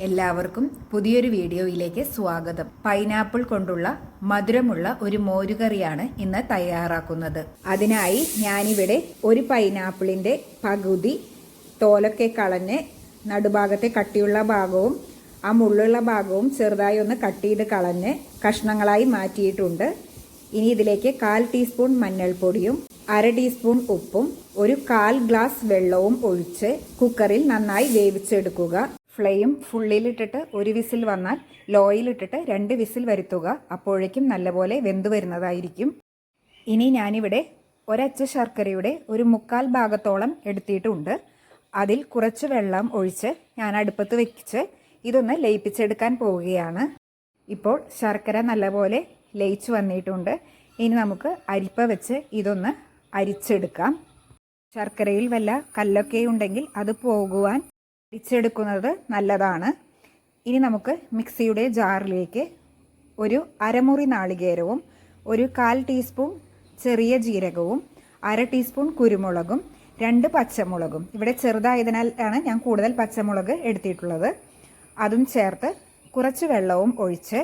എല്ലാവർക്കും പുതിയൊരു വീഡിയോയിലേക്ക് സ്വാഗതം. പൈനാപ്പിൾ കൊണ്ടുള്ള മധുരമുള്ള ഒരു മോരുകറിയാണ് ഇന്ന് തയ്യാറാക്കുന്നത്. അതിനായി ഞാനിവിടെ ഒരു പൈനാപ്പിളിൻ്റെ പകുതി തോലൊക്കെ കളഞ്ഞ് നടുഭാഗത്തെ കട്ടിയുള്ള ഭാഗവും ആ മുള്ളുള്ള ഭാഗവും ചെറുതായി ഒന്ന് കട്ട് ചെയ്ത് കളഞ്ഞ് കഷ്ണങ്ങളായി മാറ്റിയിട്ടുണ്ട്. ഇനി ഇതിലേക്ക് 1/4 ടീസ്പൂൺ മഞ്ഞൾപ്പൊടിയും 1/2 ടീസ്പൂൺ ഉപ്പും 1/4 ഗ്ലാസ് വെള്ളവും ഒഴിച്ച് കുക്കറിൽ നന്നായി വേവിച്ചെടുക്കുക. ഫ്ലെയിം ഫുള്ളിലിട്ടിട്ട് 1 വിസിൽ വന്നാൽ ലോയിലിട്ടിട്ട് 2 വിസിൽ വരുത്തുക. അപ്പോഴേക്കും നല്ലപോലെ വെന്തു വരുന്നതായിരിക്കും. ഇനി ഞാനിവിടെ ഒരച്ച ശർക്കരയുടെ 1/4 ഭാഗത്തോളം എടുത്തിട്ടുണ്ട്. അതിൽ കുറച്ച് വെള്ളം ഒഴിച്ച് ഞാൻ അടുപ്പത്ത് വെച്ച് ഇതൊന്ന് ലയിപ്പിച്ചെടുക്കാൻ പോവുകയാണ്. ഇപ്പോൾ ശർക്കര നല്ലപോലെ ലയിച്ചു വന്നിട്ടുണ്ട്. ഇനി നമുക്ക് അരിപ്പ വെച്ച് ഇതൊന്ന് അരിച്ചെടുക്കാം. ശർക്കരയിൽ വല്ല കല്ലൊക്കെ ഉണ്ടെങ്കിൽ അത് പോകുവാൻ അരിച്ചെടുക്കുന്നത് നല്ലതാണ്. ഇനി നമുക്ക് മിക്സിയുടെ ജാറിലേക്ക് ഒരു അരമുറി നാളികേരവും 1/4 ടീസ്പൂൺ ചെറിയ ജീരകവും 1/2 ടീസ്പൂൺ കുരുമുളകും 2 പച്ചമുളകും, ഇവിടെ ചെറുതായതിനാൽ ആണ് ഞാൻ കൂടുതൽ പച്ചമുളക് എടുത്തിട്ടുള്ളത്, അതും ചേർത്ത് കുറച്ച് വെള്ളവും ഒഴിച്ച്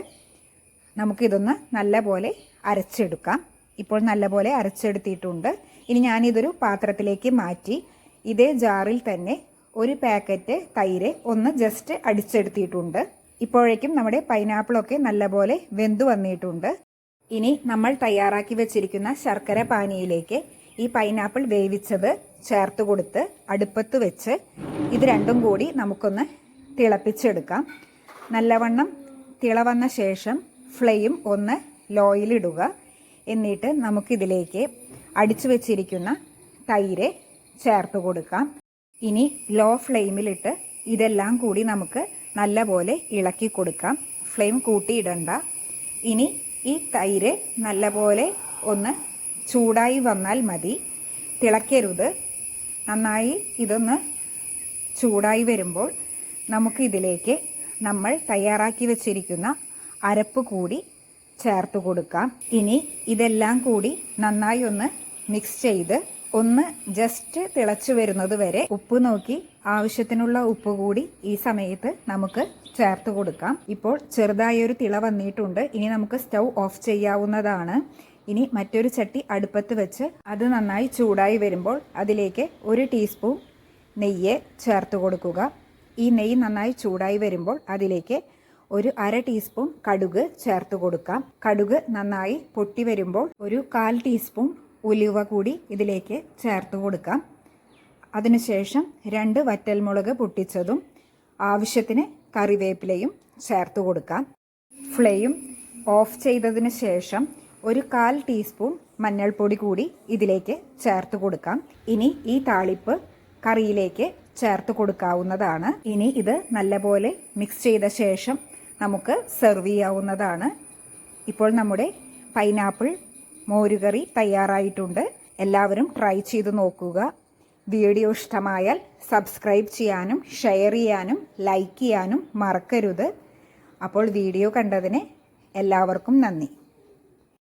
നമുക്കിതൊന്ന് നല്ലപോലെ അരച്ചെടുക്കാം. ഇപ്പോൾ നല്ലപോലെ അരച്ചെടുത്തിട്ടുണ്ട്. ഇനി ഞാനിതൊരു പാത്രത്തിലേക്ക് മാറ്റി ഇതേ ജാറിൽ തന്നെ 1 പാക്കറ്റ് തൈര് ഒന്ന് ജസ്റ്റ് അടിച്ചെടുത്തിട്ടുണ്ട്. ഇപ്പോഴേക്കും നമ്മുടെ പൈനാപ്പിളൊക്കെ നല്ലപോലെ വെന്തു വന്നിട്ടുണ്ട്. ഇനി നമ്മൾ തയ്യാറാക്കി വെച്ചിരിക്കുന്ന ശർക്കര പാനിയിലേക്ക് ഈ പൈനാപ്പിൾ വേവിച്ചത് ചേർത്ത് കൊടുത്ത് അടുപ്പത്ത് വെച്ച് ഇത് രണ്ടും കൂടി നമുക്കൊന്ന് തിളപ്പിച്ചെടുക്കാം. നല്ലവണ്ണം തിളവന്ന ശേഷം ഫ്ലെയിം ഒന്ന് ലോയിലിടുക. എന്നിട്ട് നമുക്കിതിലേക്ക് അടിച്ചു വെച്ചിരിക്കുന്ന തൈര് ചേർത്ത് കൊടുക്കാം. ഇനി ലോ ഫ്ലെയിമിലിട്ട് ഇതെല്ലാം കൂടി നമുക്ക് നല്ലപോലെ ഇളക്കി കൊടുക്കാം. ഫ്ലെയിം കൂട്ടിയിടണ്ട. ഇനി ഈ തൈര് നല്ലപോലെ ഒന്ന് ചൂടായി വന്നാൽ മതി, തിളക്കരുത്. നന്നായി ഇതൊന്ന് ചൂടായി വരുമ്പോൾ നമുക്കിതിലേക്ക് നമ്മൾ തയ്യാറാക്കി വെച്ചിരിക്കുന്ന അരപ്പ് കൂടി ചേർത്ത് കൊടുക്കാം. ഇനി ഇതെല്ലാം കൂടി നന്നായി ഒന്ന് മിക്സ് ചെയ്ത് ഒന്ന് ജസ്റ്റ് തിളച്ചു വരുന്നത് വരെ ഉപ്പ് നോക്കി ആവശ്യത്തിനുള്ള ഉപ്പ് കൂടി ഈ സമയത്ത് നമുക്ക് ചേർത്ത് കൊടുക്കാം. ഇപ്പോൾ ചെറുതായൊരു തിള വന്നിട്ടുണ്ട്. ഇനി നമുക്ക് സ്റ്റൗ ഓഫ് ചെയ്യാവുന്നതാണ്. ഇനി മറ്റൊരു ചട്ടി അടുപ്പത്ത് വെച്ച് അത് നന്നായി ചൂടായി വരുമ്പോൾ അതിലേക്ക് 1 ടീസ്പൂൺ നെയ്യ് ചേർത്ത് കൊടുക്കുക. ഈ നെയ്യ് നന്നായി ചൂടായി വരുമ്പോൾ അതിലേക്ക് 1/2 ടീസ്പൂൺ കടുക് ചേർത്ത് കൊടുക്കാം. കടുക് നന്നായി പൊട്ടി വരുമ്പോൾ 1/4 ടീസ്പൂൺ ഉലുവ കൂടി ഇതിലേക്ക് ചേർത്ത് കൊടുക്കാം. അതിനുശേഷം 2 വറ്റൽമുളക് പൊട്ടിച്ചതും ആവശ്യത്തിന് കറിവേപ്പിലയും ചേർത്ത് കൊടുക്കാം. ഫ്ലെയിം ഓഫ് ചെയ്തതിന് ശേഷം 1/4 ടീസ്പൂൺ മഞ്ഞൾപ്പൊടി കൂടി ഇതിലേക്ക് ചേർത്ത് കൊടുക്കാം. ഇനി ഈ താളിപ്പ് കറിയിലേക്ക് ചേർത്ത് കൊടുക്കാവുന്നതാണ്. ഇനി ഇത് നല്ലപോലെ മിക്സ് ചെയ്ത ശേഷം നമുക്ക് സെർവ് ചെയ്യാവുന്നതാണ്. ഇപ്പോൾ നമ്മുടെ പൈനാപ്പിൾ മോരുകറി തയ്യാറായിട്ടുണ്ട്. എല്ലാവരും ട്രൈ ചെയ്ത് നോക്കുക. വീഡിയോ ഇഷ്ടമായാൽ സബ്സ്ക്രൈബ് ചെയ്യാനും ഷെയർ ചെയ്യാനും ലൈക്ക് ചെയ്യാനും മറക്കരുത്. അപ്പോൾ വീഡിയോ കണ്ടതിന് എല്ലാവർക്കും നന്ദി.